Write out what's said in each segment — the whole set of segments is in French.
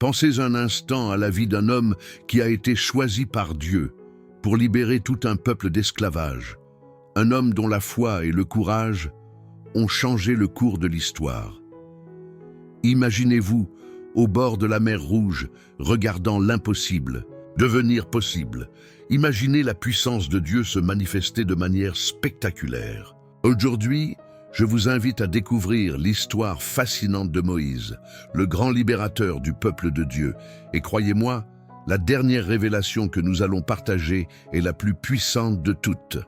Pensez un instant à la vie d'un homme qui a été choisi par Dieu pour libérer tout un peuple d'esclavage. Un homme dont la foi et le courage ont changé le cours de l'histoire. Imaginez-vous au bord de la mer Rouge, regardant l'impossible devenir possible. Imaginez la puissance de Dieu se manifester de manière spectaculaire. Aujourd'hui, je vous invite à découvrir l'histoire fascinante de Moïse, le grand libérateur du peuple de Dieu. Et croyez-moi, la dernière révélation que nous allons partager est la plus puissante de toutes.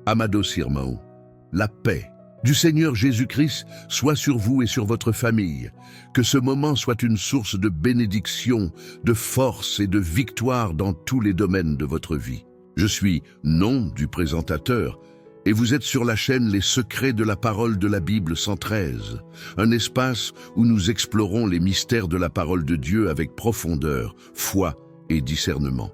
Amados irmãos, la paix du Seigneur Jésus-Christ soit sur vous et sur votre famille. Que ce moment soit une source de bénédiction, de force et de victoire dans tous les domaines de votre vie. Je suis nom du présentateur et vous êtes sur la chaîne Les Secrets de la Parole de la Bible 113, un espace où nous explorons les mystères de la parole de Dieu avec profondeur, foi et discernement.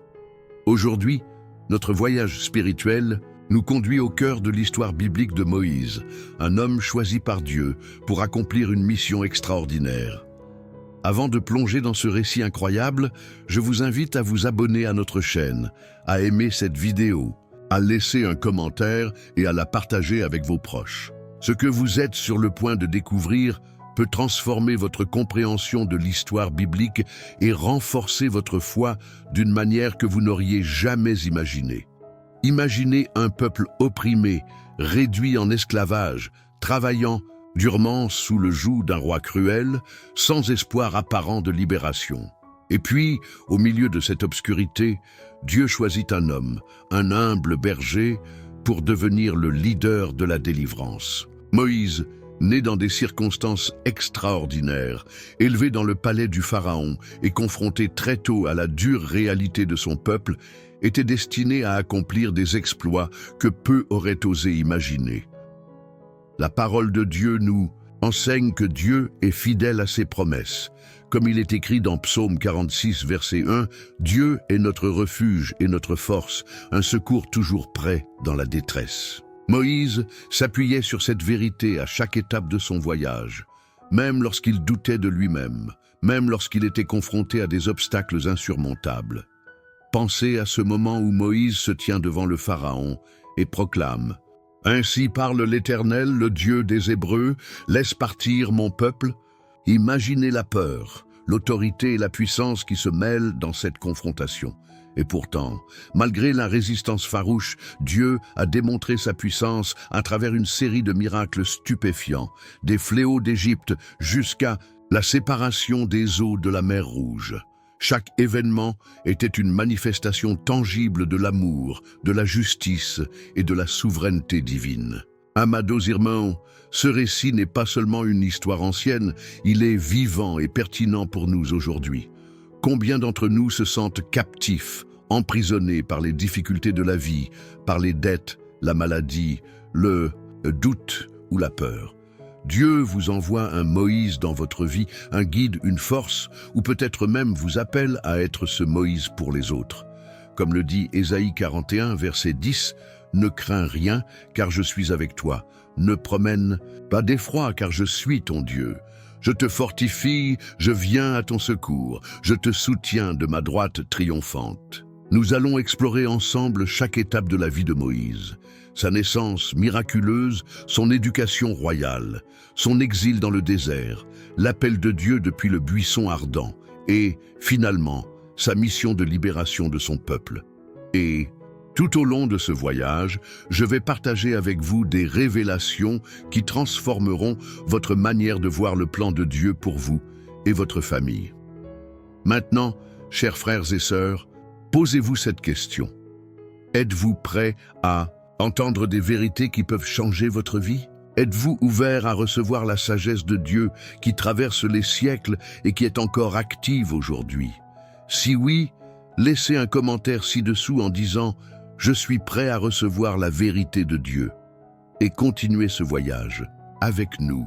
Aujourd'hui, notre voyage spirituel nous conduit au cœur de l'histoire biblique de Moïse, un homme choisi par Dieu pour accomplir une mission extraordinaire. Avant de plonger dans ce récit incroyable, je vous invite à vous abonner à notre chaîne, à aimer cette vidéo, à laisser un commentaire et à la partager avec vos proches. Ce que vous êtes sur le point de découvrir peut transformer votre compréhension de l'histoire biblique et renforcer votre foi d'une manière que vous n'auriez jamais imaginée. Imaginez un peuple opprimé, réduit en esclavage, travaillant durement sous le joug d'un roi cruel, sans espoir apparent de libération. Et puis, au milieu de cette obscurité, Dieu choisit un homme, un humble berger, pour devenir le leader de la délivrance. Moïse, né dans des circonstances extraordinaires, élevé dans le palais du Pharaon et confronté très tôt à la dure réalité de son peuple, était destiné à accomplir des exploits que peu auraient osé imaginer. La parole de Dieu nous enseigne que Dieu est fidèle à ses promesses. Comme il est écrit dans Psaume 46, verset 1, « Dieu est notre refuge et notre force, un secours toujours prêt dans la détresse. » Moïse s'appuyait sur cette vérité à chaque étape de son voyage, même lorsqu'il doutait de lui-même, même lorsqu'il était confronté à des obstacles insurmontables. Pensez à ce moment où Moïse se tient devant le Pharaon et proclame « Ainsi parle l'Éternel, le Dieu des Hébreux, laisse partir mon peuple ». Imaginez la peur, l'autorité et la puissance qui se mêlent dans cette confrontation. Et pourtant, malgré la résistance farouche, Dieu a démontré sa puissance à travers une série de miracles stupéfiants, des fléaux d'Égypte jusqu'à la séparation des eaux de la mer Rouge. Chaque événement était une manifestation tangible de l'amour, de la justice et de la souveraineté divine. Amados irmãos, ce récit n'est pas seulement une histoire ancienne, il est vivant et pertinent pour nous aujourd'hui. Combien d'entre nous se sentent captifs, emprisonnés par les difficultés de la vie, par les dettes, la maladie, le doute ou la peur? Dieu vous envoie un Moïse dans votre vie, un guide, une force, ou peut-être même vous appelle à être ce Moïse pour les autres. Comme le dit Ésaïe 41, verset 10, « Ne crains rien, car je suis avec toi. Ne promène pas d'effroi, car je suis ton Dieu. Je te fortifie, je viens à ton secours. Je te soutiens de ma droite triomphante. » Nous allons explorer ensemble chaque étape de la vie de Moïse. Sa naissance miraculeuse, son éducation royale, son exil dans le désert, l'appel de Dieu depuis le buisson ardent et, finalement, sa mission de libération de son peuple. Et, tout au long de ce voyage, je vais partager avec vous des révélations qui transformeront votre manière de voir le plan de Dieu pour vous et votre famille. Maintenant, chers frères et sœurs, posez-vous cette question. Êtes-vous prêts à entendre des vérités qui peuvent changer votre vie? Êtes-vous ouvert à recevoir la sagesse de Dieu qui traverse les siècles et qui est encore active aujourd'hui? Si oui, laissez un commentaire ci-dessous en disant « Je suis prêt à recevoir la vérité de Dieu » et continuez ce voyage avec nous.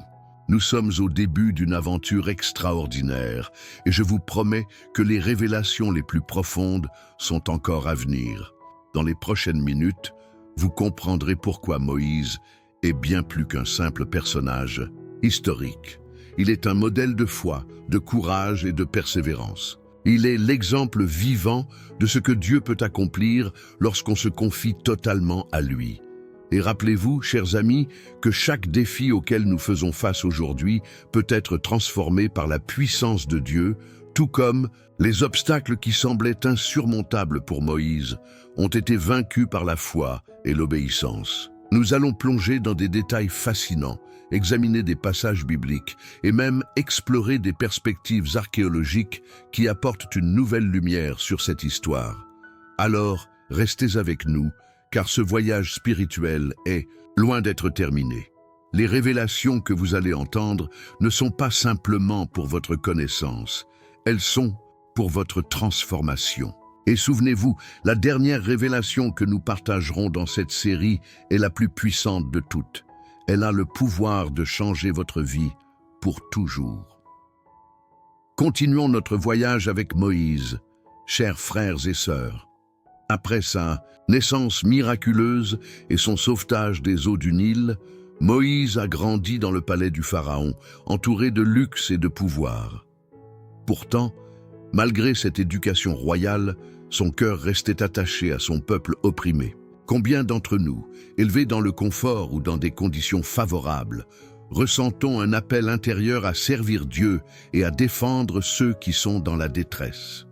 Nous sommes au début d'une aventure extraordinaire et je vous promets que les révélations les plus profondes sont encore à venir. Dans les prochaines minutes, vous comprendrez pourquoi Moïse est bien plus qu'un simple personnage historique. Il est un modèle de foi, de courage et de persévérance. Il est l'exemple vivant de ce que Dieu peut accomplir lorsqu'on se confie totalement à lui. Et rappelez-vous, chers amis, que chaque défi auquel nous faisons face aujourd'hui peut être transformé par la puissance de Dieu, tout comme les obstacles qui semblaient insurmontables pour Moïse ont été vaincus par la foi et l'obéissance. Nous allons plonger dans des détails fascinants, examiner des passages bibliques et même explorer des perspectives archéologiques qui apportent une nouvelle lumière sur cette histoire. Alors, restez avec nous, car ce voyage spirituel est loin d'être terminé. Les révélations que vous allez entendre ne sont pas simplement pour votre connaissance, elles sont pour votre transformation. Et souvenez-vous, la dernière révélation que nous partagerons dans cette série est la plus puissante de toutes. Elle a le pouvoir de changer votre vie pour toujours. Continuons notre voyage avec Moïse, chers frères et sœurs. Après sa naissance miraculeuse et son sauvetage des eaux du Nil, Moïse a grandi dans le palais du Pharaon, entouré de luxe et de pouvoir. Pourtant, malgré cette éducation royale, son cœur restait attaché à son peuple opprimé. Combien d'entre nous, élevés dans le confort ou dans des conditions favorables, ressentons un appel intérieur à servir Dieu et à défendre ceux qui sont dans la détresse?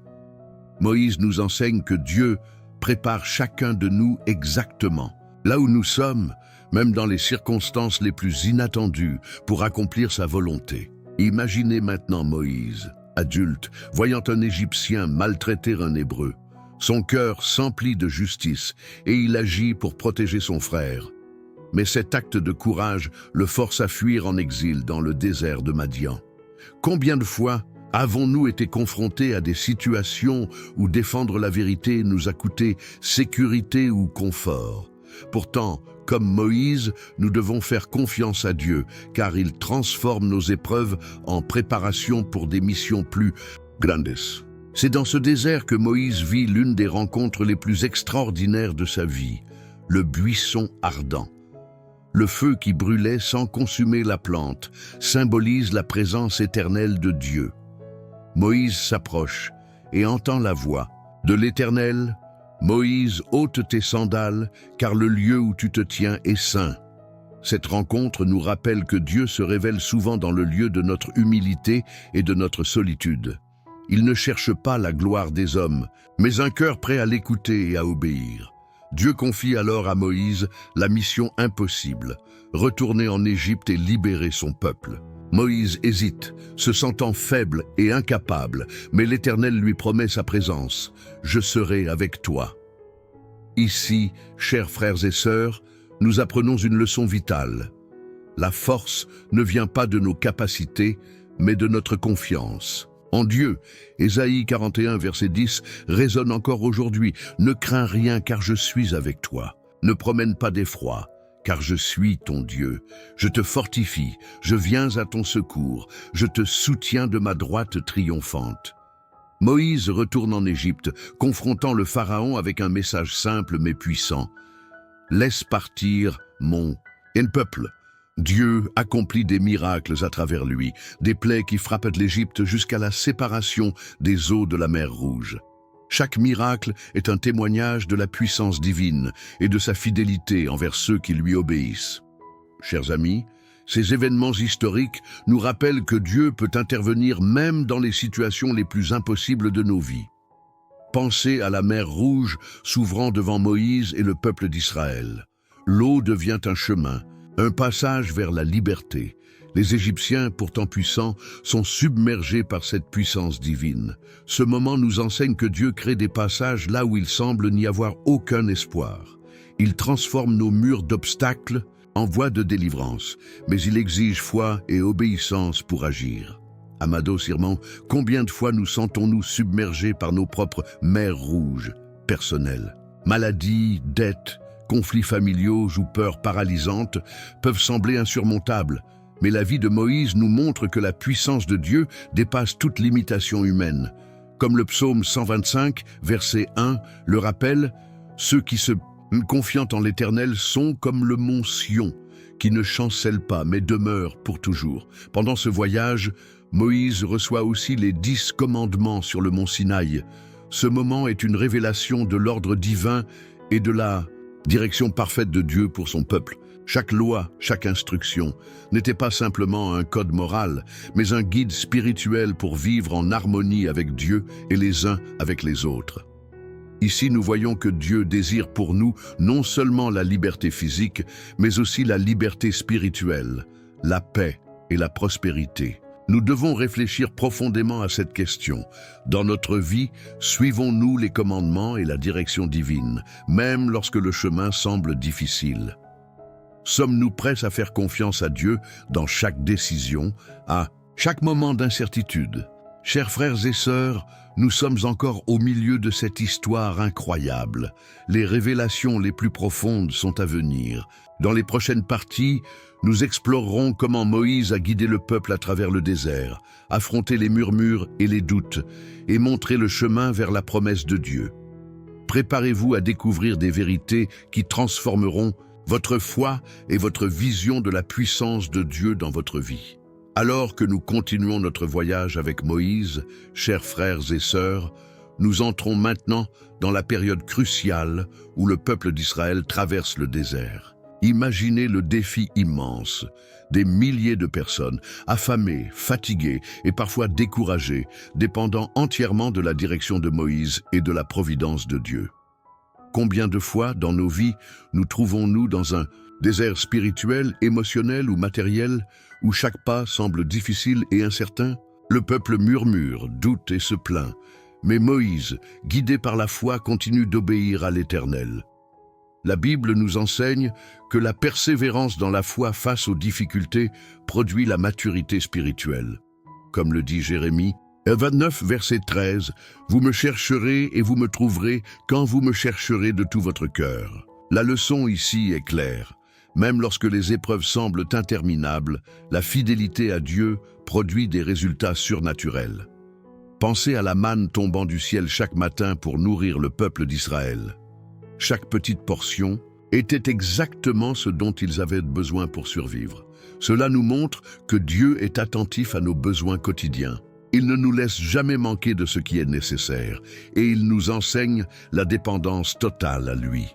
Moïse nous enseigne que Dieu prépare chacun de nous exactement, là où nous sommes, même dans les circonstances les plus inattendues, pour accomplir sa volonté. Imaginez maintenant Moïse, adulte, voyant un Égyptien maltraiter un Hébreu. Son cœur s'emplit de justice et il agit pour protéger son frère. Mais cet acte de courage le force à fuir en exil dans le désert de Madian. Combien de fois avons-nous été confrontés à des situations où défendre la vérité nous a coûté sécurité ou confort? Pourtant, comme Moïse, nous devons faire confiance à Dieu, car il transforme nos épreuves en préparation pour des missions plus grandes. C'est dans ce désert que Moïse vit l'une des rencontres les plus extraordinaires de sa vie, le buisson ardent. Le feu qui brûlait sans consumer la plante symbolise la présence éternelle de Dieu. Moïse s'approche et entend la voix de l'Éternel. Moïse, ôte tes sandales, car le lieu où tu te tiens est saint. Cette rencontre nous rappelle que Dieu se révèle souvent dans le lieu de notre humilité et de notre solitude. Il ne cherche pas la gloire des hommes, mais un cœur prêt à l'écouter et à obéir. Dieu confie alors à Moïse la mission impossible, retourner en Égypte et libérer son peuple. Moïse hésite, se sentant faible et incapable, mais l'Éternel lui promet sa présence. « Je serai avec toi ». Ici, chers frères et sœurs, nous apprenons une leçon vitale. La force ne vient pas de nos capacités, mais de notre confiance. En Dieu, Ésaïe 41, verset 10, résonne encore aujourd'hui. « Ne crains rien, car je suis avec toi. Ne promène pas d'effroi, car je suis ton Dieu. Je te fortifie, je viens à ton secours, je te soutiens de ma droite triomphante. » Moïse retourne en Égypte, confrontant le Pharaon avec un message simple mais puissant. « Laisse partir mon peuple. » Dieu accomplit des miracles à travers lui, des plaies qui frappent l'Égypte jusqu'à la séparation des eaux de la mer Rouge. Chaque miracle est un témoignage de la puissance divine et de sa fidélité envers ceux qui lui obéissent. Chers amis, ces événements historiques nous rappellent que Dieu peut intervenir même dans les situations les plus impossibles de nos vies. Pensez à la mer Rouge s'ouvrant devant Moïse et le peuple d'Israël. L'eau devient un chemin, un passage vers la liberté. Les Égyptiens, pourtant puissants, sont submergés par cette puissance divine. Ce moment nous enseigne que Dieu crée des passages là où il semble n'y avoir aucun espoir. Il transforme nos murs d'obstacles en voie de délivrance, mais il exige foi et obéissance pour agir. Amado Sirman, combien de fois nous sentons-nous submergés par nos propres mers rouges personnelles? Maladies, dettes, conflits familiaux ou peurs paralysantes peuvent sembler insurmontables, mais la vie de Moïse nous montre que la puissance de Dieu dépasse toute limitation humaine. Comme le psaume 125, verset 1, le rappelle, « Ceux qui se confient en l'Éternel sont comme le mont Sion, qui ne chancelle pas mais demeure pour toujours. Pendant ce voyage, Moïse reçoit aussi les 10 commandements sur le mont Sinaï. Ce moment est une révélation de l'ordre divin et de la direction parfaite de Dieu pour son peuple. Chaque loi, chaque instruction n'était pas simplement un code moral, mais un guide spirituel pour vivre en harmonie avec Dieu et les uns avec les autres. Ici, nous voyons que Dieu désire pour nous non seulement la liberté physique, mais aussi la liberté spirituelle, la paix et la prospérité. Nous devons réfléchir profondément à cette question. Dans notre vie, suivons-nous les commandements et la direction divine, même lorsque le chemin semble difficile? Sommes-nous prêts à faire confiance à Dieu dans chaque décision, à chaque moment d'incertitude? Chers frères et sœurs, nous sommes encore au milieu de cette histoire incroyable. Les révélations les plus profondes sont à venir. Dans les prochaines parties, nous explorerons comment Moïse a guidé le peuple à travers le désert, affronté les murmures et les doutes, et montré le chemin vers la promesse de Dieu. Préparez-vous à découvrir des vérités qui transformeront votre foi et votre vision de la puissance de Dieu dans votre vie. Alors que nous continuons notre voyage avec Moïse, chers frères et sœurs, nous entrons maintenant dans la période cruciale où le peuple d'Israël traverse le désert. Imaginez le défi immense. Des milliers de personnes, affamées, fatiguées et parfois découragées, dépendant entièrement de la direction de Moïse et de la providence de Dieu. Combien de fois dans nos vies nous trouvons-nous dans un désert spirituel, émotionnel ou matériel, où chaque pas semble difficile et incertain? Le peuple murmure, doute et se plaint, mais Moïse, guidé par la foi, continue d'obéir à l'Éternel. La Bible nous enseigne que la persévérance dans la foi face aux difficultés produit la maturité spirituelle. Comme le dit Jérémie, 29, verset 13, « Vous me chercherez et vous me trouverez quand vous me chercherez de tout votre cœur. » La leçon ici est claire. Même lorsque les épreuves semblent interminables, la fidélité à Dieu produit des résultats surnaturels. Pensez à la manne tombant du ciel chaque matin pour nourrir le peuple d'Israël. Chaque petite portion était exactement ce dont ils avaient besoin pour survivre. Cela nous montre que Dieu est attentif à nos besoins quotidiens. Il ne nous laisse jamais manquer de ce qui est nécessaire et il nous enseigne la dépendance totale à lui.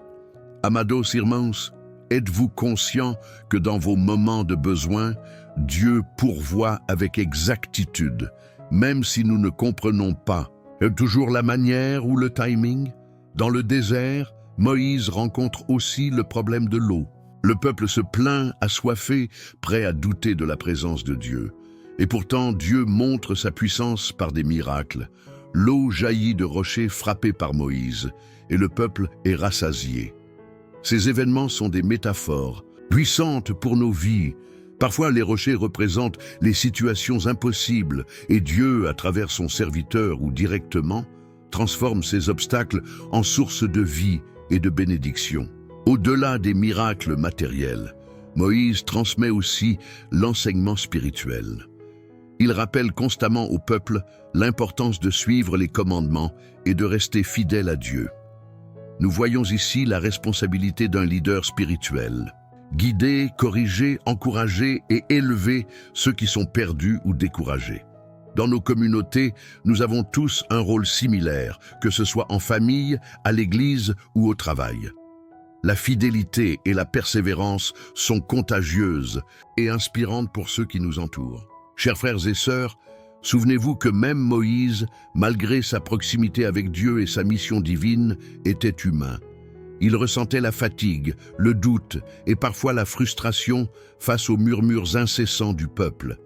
Amados irmãos, êtes-vous conscient que dans vos moments de besoin, Dieu pourvoit avec exactitude, même si nous ne comprenons pas toujours la manière ou le timing? Dans le désert, Moïse rencontre aussi le problème de l'eau. Le peuple se plaint, assoiffé, prêt à douter de la présence de Dieu. Et pourtant, Dieu montre sa puissance par des miracles. L'eau jaillit de rochers frappés par Moïse, et le peuple est rassasié. Ces événements sont des métaphores, puissantes pour nos vies. Parfois, les rochers représentent les situations impossibles, et Dieu, à travers son serviteur ou directement, transforme ces obstacles en source de vie et de bénédiction. Au-delà des miracles matériels, Moïse transmet aussi l'enseignement spirituel. Il rappelle constamment au peuple l'importance de suivre les commandements et de rester fidèle à Dieu. Nous voyons ici la responsabilité d'un leader spirituel. Guider, corriger, encourager et élever ceux qui sont perdus ou découragés. Dans nos communautés, nous avons tous un rôle similaire, que ce soit en famille, à l'église ou au travail. La fidélité et la persévérance sont contagieuses et inspirantes pour ceux qui nous entourent. Chers frères et sœurs, souvenez-vous que même Moïse, malgré sa proximité avec Dieu et sa mission divine, était humain. Il ressentait la fatigue, le doute et parfois la frustration face aux murmures incessants du peuple.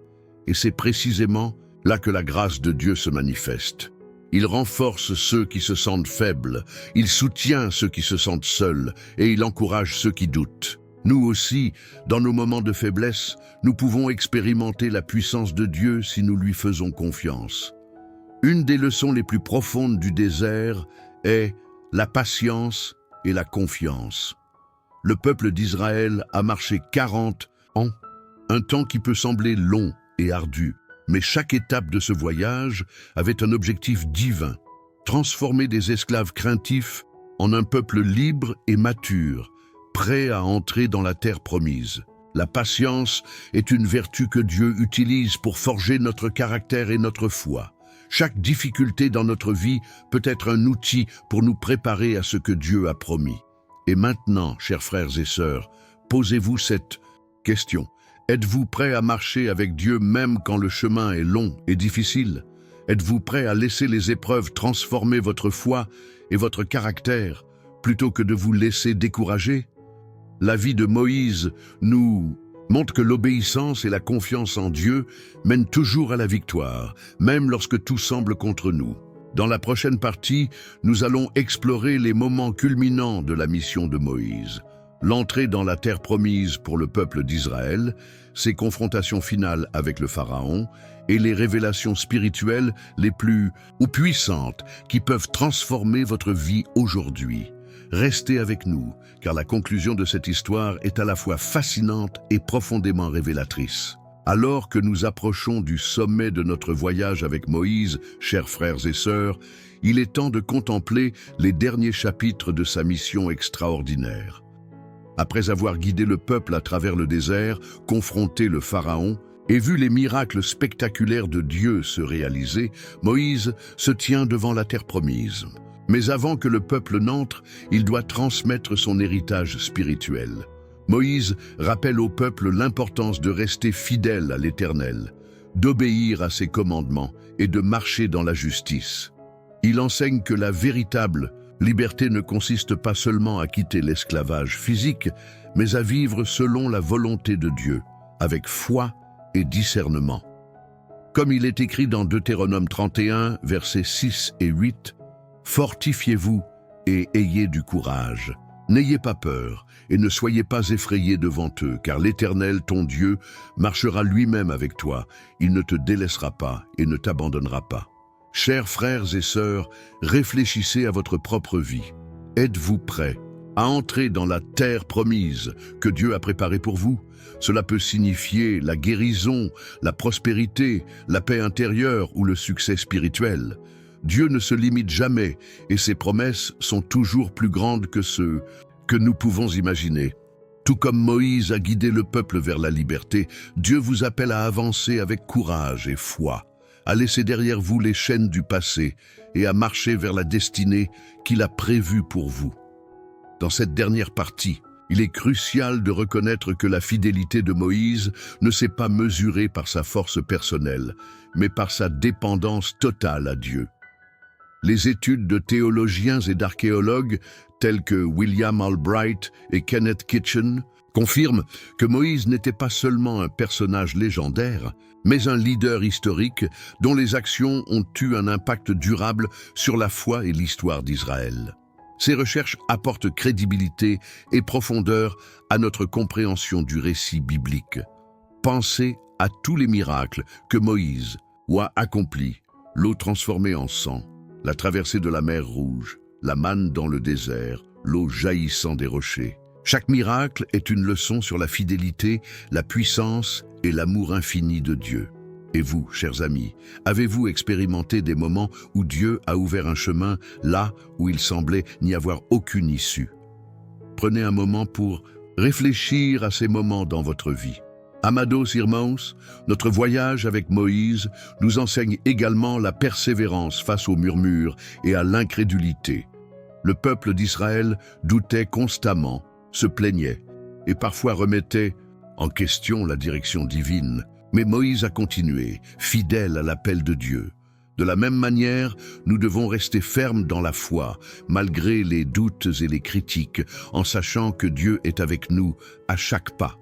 Et c'est précisément là que la grâce de Dieu se manifeste. Il renforce ceux qui se sentent faibles, il soutient ceux qui se sentent seuls et il encourage ceux qui doutent. Nous aussi, dans nos moments de faiblesse, nous pouvons expérimenter la puissance de Dieu si nous lui faisons confiance. Une des leçons les plus profondes du désert est la patience et la confiance. Le peuple d'Israël a marché 40 ans, un temps qui peut sembler long et ardu. Mais chaque étape de ce voyage avait un objectif divin, transformer des esclaves craintifs en un peuple libre et mature, prêt à entrer dans la terre promise. La patience est une vertu que Dieu utilise pour forger notre caractère et notre foi. Chaque difficulté dans notre vie peut être un outil pour nous préparer à ce que Dieu a promis. Et maintenant, chers frères et sœurs, posez-vous cette question. Êtes-vous prêt à marcher avec Dieu même quand le chemin est long et difficile? Êtes-vous prêt à laisser les épreuves transformer votre foi et votre caractère plutôt que de vous laisser décourager? La vie de Moïse nous montre que l'obéissance et la confiance en Dieu mènent toujours à la victoire, même lorsque tout semble contre nous. Dans la prochaine partie, nous allons explorer les moments culminants de la mission de Moïse. L'entrée dans la terre promise pour le peuple d'Israël, ses confrontations finales avec le Pharaon et les révélations spirituelles les plus puissantes qui peuvent transformer votre vie aujourd'hui. Restez avec nous, car la conclusion de cette histoire est à la fois fascinante et profondément révélatrice. Alors que nous approchons du sommet de notre voyage avec Moïse, chers frères et sœurs, il est temps de contempler les derniers chapitres de sa mission extraordinaire. Après avoir guidé le peuple à travers le désert, confronté le Pharaon et vu les miracles spectaculaires de Dieu se réaliser, Moïse se tient devant la terre promise. Mais avant que le peuple n'entre, il doit transmettre son héritage spirituel. Moïse rappelle au peuple l'importance de rester fidèle à l'Éternel, d'obéir à ses commandements et de marcher dans la justice. Il enseigne que la véritable liberté ne consiste pas seulement à quitter l'esclavage physique, mais à vivre selon la volonté de Dieu, avec foi et discernement. Comme il est écrit dans Deutéronome 31, versets 6 et 8, « Fortifiez-vous et ayez du courage. N'ayez pas peur et ne soyez pas effrayés devant eux, car l'Éternel, ton Dieu, marchera lui-même avec toi. Il ne te délaissera pas et ne t'abandonnera pas. » Chers frères et sœurs, réfléchissez à votre propre vie. Êtes-vous prêts à entrer dans la terre promise que Dieu a préparée pour vous? Cela peut signifier la guérison, la prospérité, la paix intérieure ou le succès spirituel. Dieu ne se limite jamais et ses promesses sont toujours plus grandes que ceux que nous pouvons imaginer. Tout comme Moïse a guidé le peuple vers la liberté, Dieu vous appelle à avancer avec courage et foi, à laisser derrière vous les chaînes du passé et à marcher vers la destinée qu'il a prévue pour vous. Dans cette dernière partie, il est crucial de reconnaître que la fidélité de Moïse ne s'est pas mesurée par sa force personnelle, mais par sa dépendance totale à Dieu. Les études de théologiens et d'archéologues tels que William Albright et Kenneth Kitchen confirment que Moïse n'était pas seulement un personnage légendaire, mais un leader historique dont les actions ont eu un impact durable sur la foi et l'histoire d'Israël. Ces recherches apportent crédibilité et profondeur à notre compréhension du récit biblique. Pensez à tous les miracles que Moïse a accomplis, l'eau transformée en sang, la traversée de la mer Rouge, la manne dans le désert, l'eau jaillissant des rochers. Chaque miracle est une leçon sur la fidélité, la puissance et l'amour infini de Dieu. Et vous, chers amis, avez-vous expérimenté des moments où Dieu a ouvert un chemin là où il semblait n'y avoir aucune issue? Prenez un moment pour réfléchir à ces moments dans votre vie. Amados irmãos, notre voyage avec Moïse nous enseigne également la persévérance face aux murmures et à l'incrédulité. Le peuple d'Israël doutait constamment, se plaignait et parfois remettait en question la direction divine. Mais Moïse a continué, fidèle à l'appel de Dieu. De la même manière, nous devons rester fermes dans la foi, malgré les doutes et les critiques, en sachant que Dieu est avec nous à chaque pas.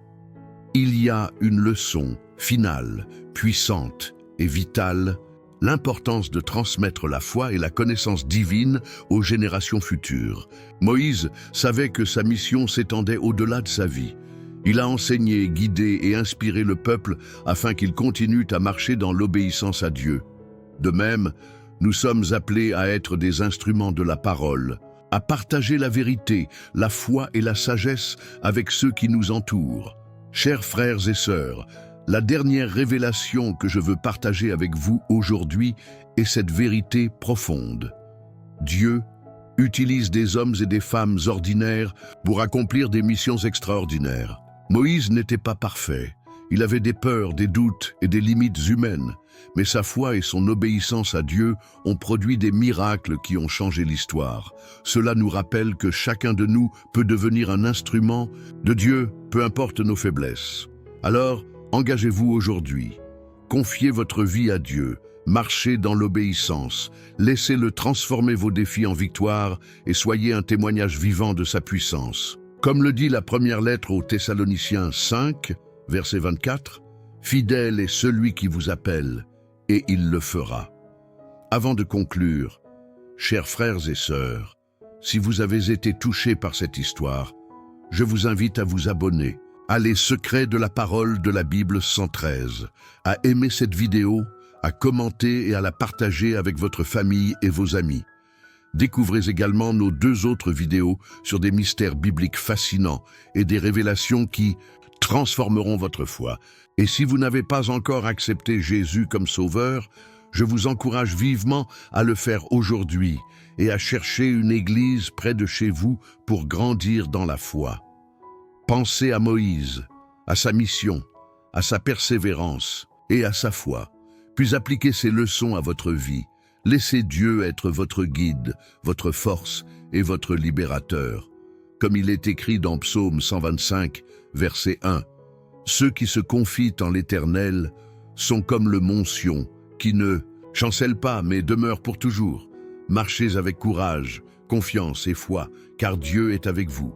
Il y a une leçon finale, puissante et vitale, l'importance de transmettre la foi et la connaissance divine aux générations futures. Moïse savait que sa mission s'étendait au-delà de sa vie. Il a enseigné, guidé et inspiré le peuple afin qu'il continue à marcher dans l'obéissance à Dieu. De même, nous sommes appelés à être des instruments de la parole, à partager la vérité, la foi et la sagesse avec ceux qui nous entourent. Chers frères et sœurs, la dernière révélation que je veux partager avec vous aujourd'hui est cette vérité profonde. Dieu utilise des hommes et des femmes ordinaires pour accomplir des missions extraordinaires. Moïse n'était pas parfait. Il avait des peurs, des doutes et des limites humaines. Mais sa foi et son obéissance à Dieu ont produit des miracles qui ont changé l'histoire. Cela nous rappelle que chacun de nous peut devenir un instrument de Dieu, peu importe nos faiblesses. Alors, engagez-vous aujourd'hui. Confiez votre vie à Dieu. Marchez dans l'obéissance. Laissez-le transformer vos défis en victoire et soyez un témoignage vivant de sa puissance. Comme le dit la première lettre aux Thessaloniciens 5, verset 24, « Fidèle est celui qui vous appelle, et il le fera. » Avant de conclure, chers frères et sœurs, si vous avez été touchés par cette histoire, je vous invite à vous abonner à Les Secrets de la Parole de la Bible 113, à aimer cette vidéo, à commenter et à la partager avec votre famille et vos amis. Découvrez également nos 2 autres vidéos sur des mystères bibliques fascinants et des révélations qui transformeront votre foi. Et si vous n'avez pas encore accepté Jésus comme sauveur, je vous encourage vivement à le faire aujourd'hui et à chercher une église près de chez vous pour grandir dans la foi. Pensez à Moïse, à sa mission, à sa persévérance et à sa foi, puis appliquez ces leçons à votre vie. Laissez Dieu être votre guide, votre force et votre libérateur. Comme il est écrit dans Psaume 125, verset 1, « Ceux qui se confient en l'Éternel sont comme le mont Sion, qui ne chancelle pas mais demeure pour toujours. Marchez avec courage, confiance et foi, car Dieu est avec vous. »